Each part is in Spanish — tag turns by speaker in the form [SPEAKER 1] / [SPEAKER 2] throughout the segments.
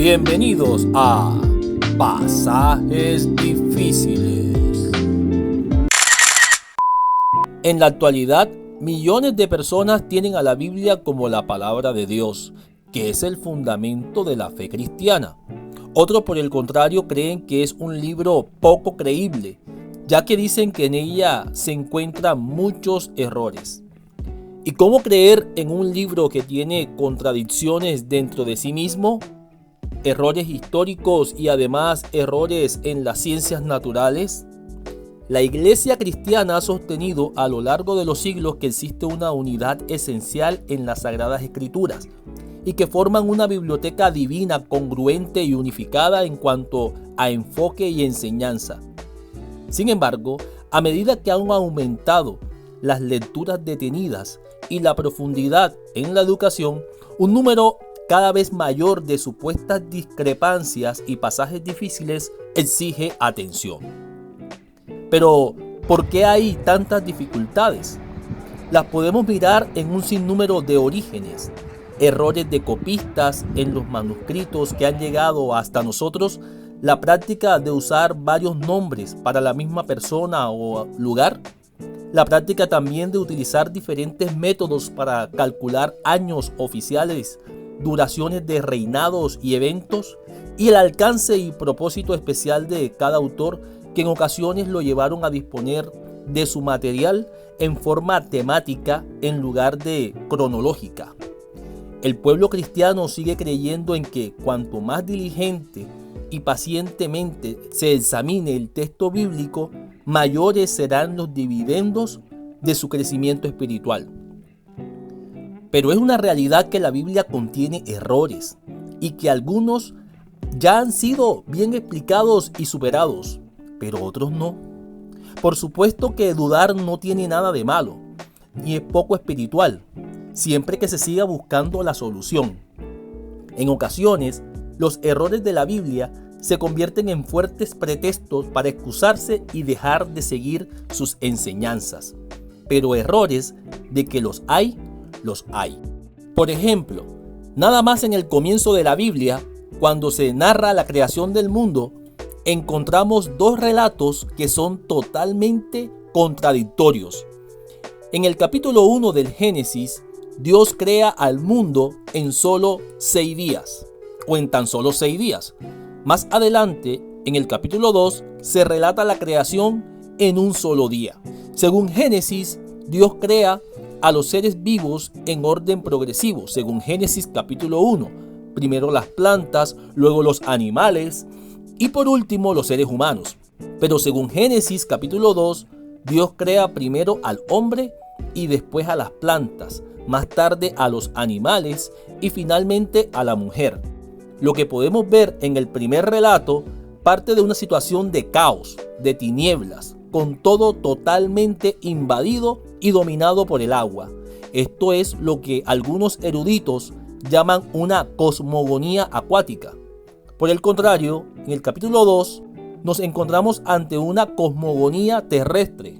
[SPEAKER 1] Bienvenidos a Pasajes Difíciles. En la actualidad, millones de personas tienen a la Biblia como la palabra de Dios, que es el fundamento de la fe cristiana. Otros, por el contrario, creen que es un libro poco creíble, ya que dicen que en ella se encuentran muchos errores. ¿Y cómo creer en un libro que tiene contradicciones dentro de sí mismo? Errores históricos y además errores en las ciencias naturales. La Iglesia cristiana ha sostenido a lo largo de los siglos que existe una unidad esencial en las Sagradas Escrituras y que forman una biblioteca divina congruente y unificada en cuanto a enfoque y enseñanza. Sin embargo, a medida que han aumentado las lecturas detenidas y la profundidad en la educación, un número cada vez mayor de supuestas discrepancias y pasajes difíciles exige atención. Pero, ¿por qué hay tantas dificultades? Las podemos mirar en un sinnúmero de orígenes, errores de copistas en los manuscritos que han llegado hasta nosotros, la práctica de usar varios nombres para la misma persona o lugar, la práctica también de utilizar diferentes métodos para calcular años oficiales, duraciones de reinados y eventos, y el alcance y propósito especial de cada autor que en ocasiones lo llevaron a disponer de su material en forma temática en lugar de cronológica. El pueblo cristiano sigue creyendo en que cuanto más diligente y pacientemente se examine el texto bíblico, mayores serán los dividendos de su crecimiento espiritual. Pero es una realidad que la Biblia contiene errores y que algunos ya han sido bien explicados y superados, pero otros no. Por supuesto que dudar no tiene nada de malo, ni es poco espiritual, siempre que se siga buscando la solución. En ocasiones, los errores de la Biblia se convierten en fuertes pretextos para excusarse y dejar de seguir sus enseñanzas. Pero errores de que los hay. Por ejemplo, nada más en el comienzo de la Biblia, cuando se narra la creación del mundo, encontramos dos relatos que son totalmente contradictorios. En el capítulo 1 del Génesis, Dios crea al mundo en solo 6 días, o en tan solo 6 días. Más adelante, en el capítulo 2, se relata la creación en un solo día. Según Génesis, Dios crea a los seres vivos en orden progresivo, según Génesis capítulo 1. Primero las plantas, luego los animales y por último los seres humanos. Pero según Génesis capítulo 2, Dios crea primero al hombre y después a las plantas, más tarde a los animales y finalmente a la mujer. Lo que podemos ver en el primer relato parte de una situación de caos, de tinieblas, con todo totalmente invadido y dominado por el agua. Esto es lo que algunos eruditos llaman una cosmogonía acuática. Por el contrario, en el capítulo 2 nos encontramos ante una cosmogonía terrestre.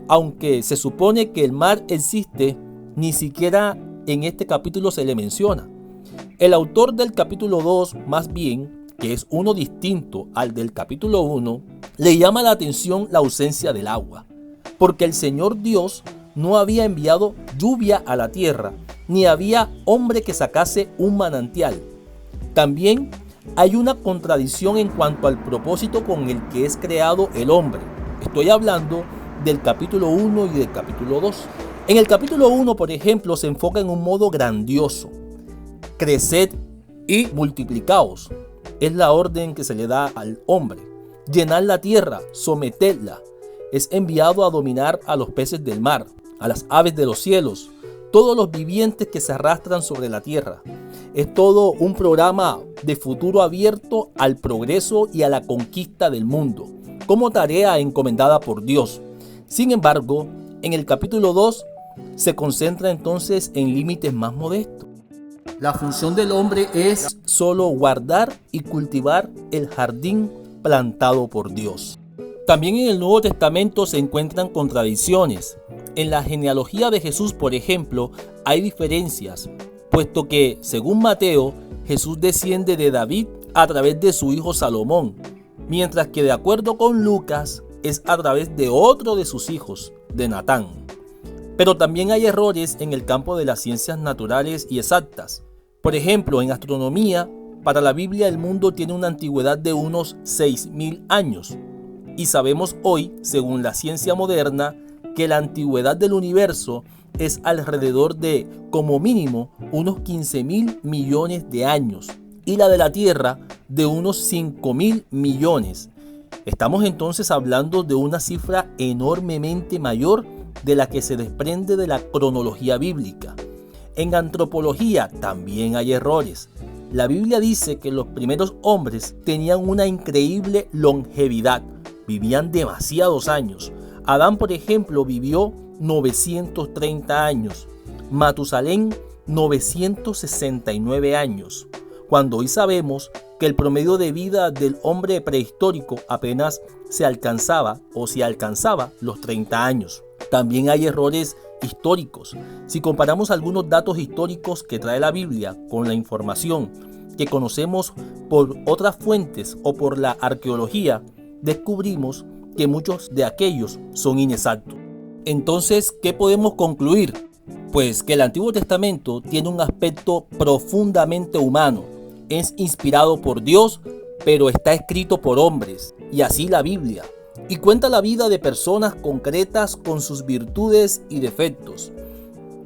[SPEAKER 1] Aunque se supone que el mar existe, ni siquiera en este capítulo se le menciona. El autor del capítulo 2, más bien, que es uno distinto al del capítulo 1, le llama la atención la ausencia del agua, porque el Señor Dios no había enviado lluvia a la tierra, ni había hombre que sacase un manantial. También hay una contradicción en cuanto al propósito con el que es creado el hombre. Estoy hablando del capítulo 1 y del capítulo 2. En el capítulo 1, por ejemplo, se enfoca en un modo grandioso. Creced y multiplicaos. Es la orden que se le da al hombre. Llenad la tierra, sometedla. Es enviado a dominar a los peces del mar, a las aves de los cielos, todos los vivientes que se arrastran sobre la tierra. Es todo un programa de futuro abierto al progreso y a la conquista del mundo, como tarea encomendada por Dios. Sin embargo, en el capítulo 2 se concentra entonces en límites más modestos. La función del hombre es solo guardar y cultivar el jardín plantado por Dios. También en el Nuevo Testamento se encuentran contradicciones. En la genealogía de Jesús, por ejemplo, hay diferencias, puesto que, según Mateo, Jesús desciende de David a través de su hijo Salomón, mientras que de acuerdo con Lucas es a través de otro de sus hijos, de Natán. Pero también hay errores en el campo de las ciencias naturales y exactas. Por ejemplo, en astronomía, para la Biblia el mundo tiene una antigüedad de unos 6.000 años. Y sabemos hoy, según la ciencia moderna, que la antigüedad del universo es alrededor de, como mínimo, unos 15.000 millones de años. Y la de la Tierra de unos 5.000 millones. Estamos entonces hablando de una cifra enormemente mayor de la que se desprende de la cronología bíblica. En antropología también hay errores. La Biblia dice que los primeros hombres tenían una increíble longevidad, vivían demasiados años. Adán, por ejemplo, vivió 930 años, Matusalén 969 años, cuando hoy sabemos que el promedio de vida del hombre prehistórico apenas se alcanzaba los 30 años. También hay errores históricos. Si comparamos algunos datos históricos que trae la Biblia con la información que conocemos por otras fuentes o por la arqueología, descubrimos que muchos de aquellos son inexactos. Entonces, ¿qué podemos concluir? Pues que el Antiguo Testamento tiene un aspecto profundamente humano. Es inspirado por Dios, pero está escrito por hombres, y así la Biblia. Y cuenta la vida de personas concretas con sus virtudes y defectos.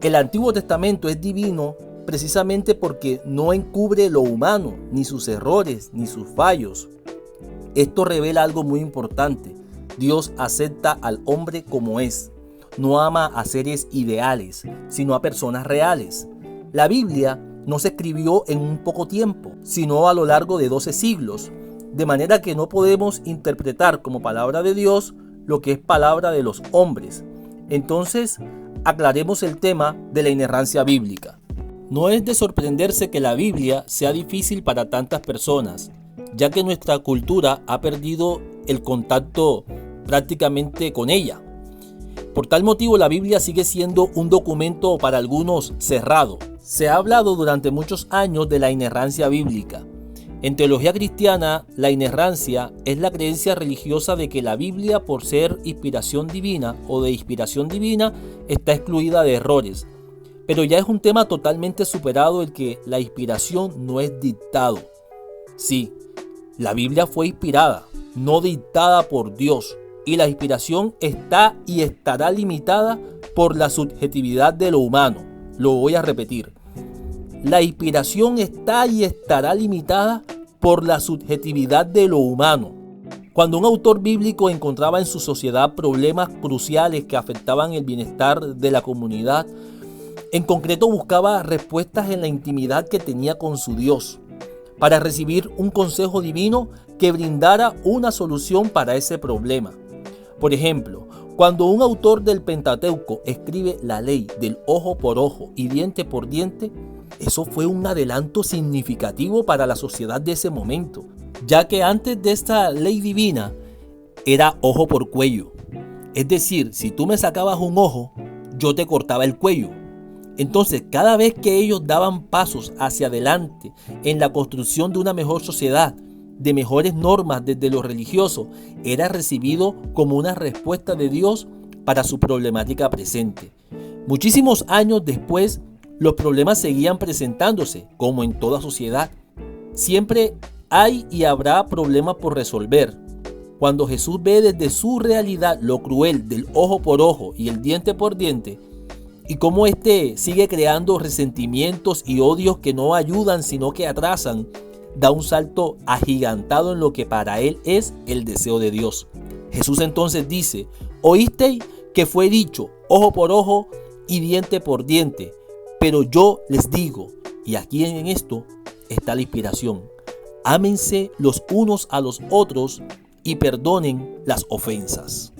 [SPEAKER 1] El Antiguo Testamento es divino precisamente porque no encubre lo humano, ni sus errores, ni sus fallos. Esto revela algo muy importante. Dios acepta al hombre como es. No ama a seres ideales, sino a personas reales. La Biblia no se escribió en un poco tiempo, sino a lo largo de 12 siglos. De manera que no podemos interpretar como palabra de Dios lo que es palabra de los hombres. Entonces, aclaremos el tema de la inerrancia bíblica. No es de sorprenderse que la Biblia sea difícil para tantas personas, ya que nuestra cultura ha perdido el contacto prácticamente con ella. Por tal motivo, la Biblia sigue siendo un documento para algunos cerrado. Se ha hablado durante muchos años de la inerrancia bíblica. En teología cristiana, la inerrancia es la creencia religiosa de que la Biblia, por ser inspiración divina o de inspiración divina, está excluida de errores. Pero ya es un tema totalmente superado el que la inspiración no es dictado. Sí, la Biblia fue inspirada, no dictada por Dios. Y la inspiración está y estará limitada por la subjetividad de lo humano. Lo voy a repetir. La inspiración está y estará limitada por la subjetividad de lo humano. Cuando un autor bíblico encontraba en su sociedad problemas cruciales que afectaban el bienestar de la comunidad, en concreto buscaba respuestas en la intimidad que tenía con su Dios, para recibir un consejo divino que brindara una solución para ese problema. Por ejemplo, cuando un autor del Pentateuco escribe la ley del ojo por ojo y diente por diente, eso fue un adelanto significativo para la sociedad de ese momento, ya que antes de esta ley divina era ojo por cuello. Es decir, si tú me sacabas un ojo, yo te cortaba el cuello. Entonces, cada vez que ellos daban pasos hacia adelante en la construcción de una mejor sociedad, de mejores normas desde lo religioso, era recibido como una respuesta de Dios para su problemática presente. Muchísimos años después, los problemas seguían presentándose, como en toda sociedad. Siempre hay y habrá problemas por resolver. Cuando Jesús ve desde su realidad lo cruel del ojo por ojo y el diente por diente, y cómo éste sigue creando resentimientos y odios que no ayudan sino que atrasan, da un salto agigantado en lo que para él es el deseo de Dios. Jesús entonces dice: oísteis que fue dicho ojo por ojo y diente por diente, pero yo les digo, y aquí en esto está la inspiración: ámense los unos a los otros y perdonen las ofensas.